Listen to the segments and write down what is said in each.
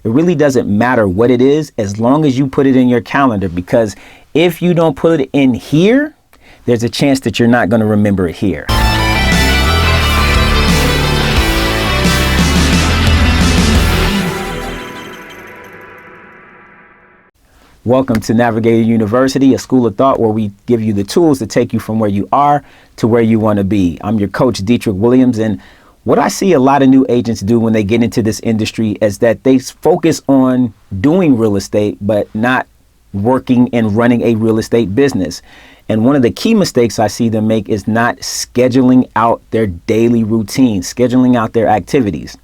It really doesn't matter what it is as long as you put it in your calendar, because if you don't put it in here, there's a chance that you're not going to remember it here. Welcome to Navig8tor University, a school of thought where we give you the tools to take you from where you are to where you want to be. I'm your coach, Dietrich Williams, and what I see a lot of new agents do when they get into this industry is that they focus on doing real estate, but not working and running a real estate business. And one of the key mistakes I see them make is not scheduling out their daily routine, scheduling out their activities.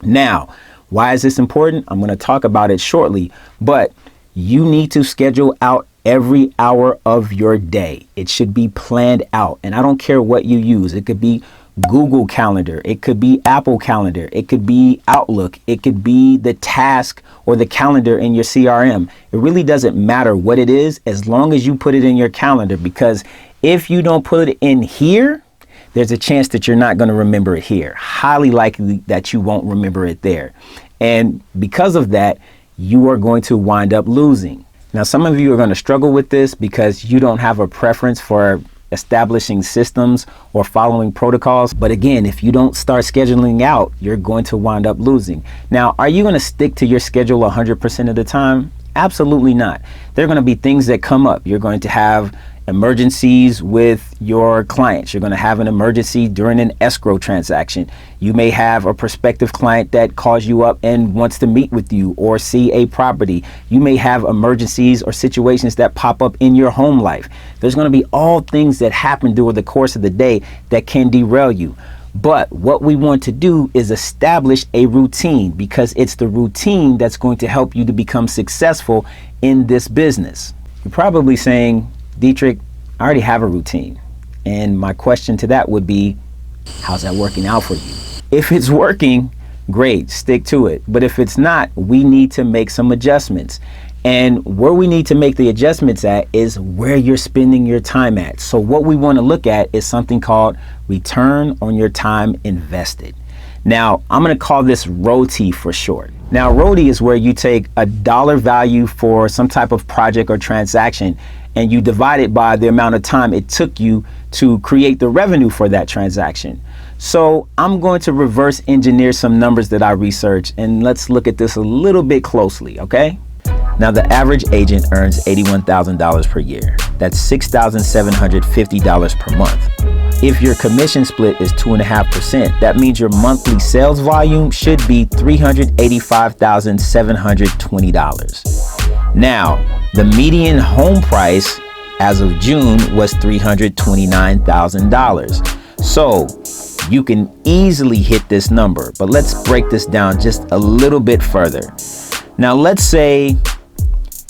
Now, why is this important? I'm going to talk about it shortly, but you need to schedule out every hour of your day. It should be planned out. And I don't care what you use. It could be Google Calendar. It could be Apple Calendar. It could be Outlook. It could be the task or the calendar in your CRM. It really doesn't matter what it is as long as you put it in your calendar, because if you don't put it in here, there's a chance that you're not going to remember it here. Highly likely that you won't remember it there. And because of that, you are going to wind up losing. Now, some of you are going to struggle with this because you don't have a preference for establishing systems or following protocols. But again, if you don't start scheduling out, you're going to wind up losing. Now, are you going to stick to your schedule 100% of the time? Absolutely not. There are going to be things that come up. You're going to have emergencies with your clients. You're going to have an emergency during an escrow transaction. You may have a prospective client that calls you up and wants to meet with you or see a property. You may have emergencies or situations that pop up in your home life. There's going to be all things that happen during the course of the day that can derail you. But what we want to do is establish a routine, because it's the routine that's going to help you to become successful in this business. You're probably saying, Dietrich, I already have a routine. And my question to that would be, how's that working out for you? If it's working, great, stick to it. But if it's not, we need to make some adjustments. And where we need to make the adjustments at is where you're spending your time at. So what we want to look at is something called return on your time invested. Now, I'm going to call this ROTI for short. Now, ROTI is where you take a dollar value for some type of project or transaction and you divide it by the amount of time it took you to create the revenue for that transaction. So I'm going to reverse engineer some numbers that I researched, and let's look at this a little bit closely, okay? Now, the average agent earns $81,000 per year. That's $6,750 per month. If your commission split is 2.5%, that means your monthly sales volume should be $385,720. Now, the median home price as of June was $329,000. So you can easily hit this number, but let's break this down just a little bit further. Now, let's say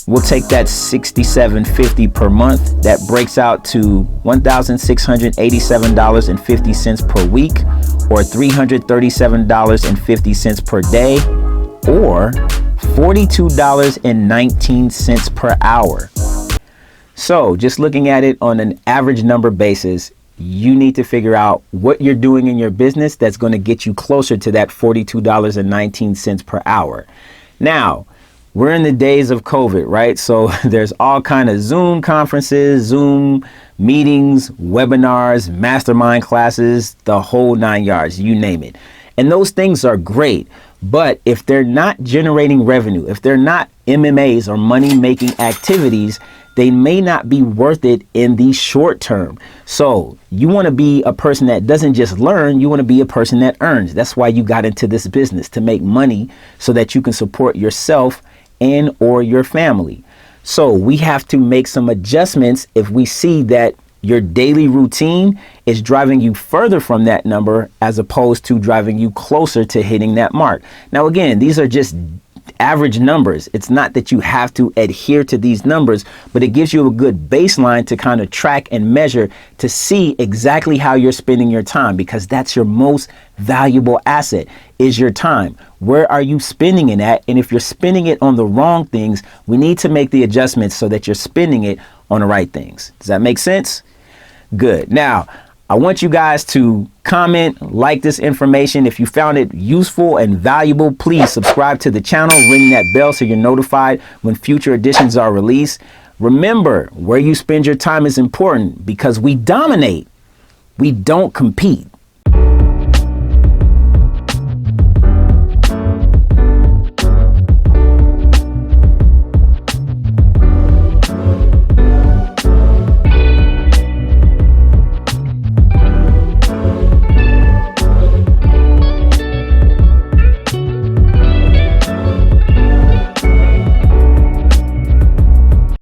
we'll take that $6,750 per month. That breaks out to $1,687.50 per week, or $337.50 per day, or $42.19 per hour. So just looking at it on an average number basis, you need to figure out what you're doing in your business that's going to get you closer to that $42.19 per hour. Now, we're in the days of COVID, right? So there's all kind of Zoom conferences, Zoom meetings, webinars, mastermind classes, the whole 9 yards, you name it. And those things are great. But if they're not generating revenue, if they're not MMAs or money-making activities, they may not be worth it in the short term. So you want to be a person that doesn't just learn, you want to be a person that earns. That's why you got into this business, to make money so that you can support yourself and or your family. So we have to make some adjustments if we see that your daily routine is driving you further from that number as opposed to driving you closer to hitting that mark. Now, again, these are just average numbers. It's not that you have to adhere to these numbers, but it gives you a good baseline to kind of track and measure to see exactly how you're spending your time, because that's your most valuable asset is your time. Where are you spending it at? And if you're spending it on the wrong things, we need to make the adjustments so that you're spending it on the right things. Does that make sense? Good. Now, I want you guys to comment, like this information. If you found it useful and valuable, please subscribe to the channel, ring that bell so you're notified when future editions are released. Remember, where you spend your time is important because we dominate. We don't compete.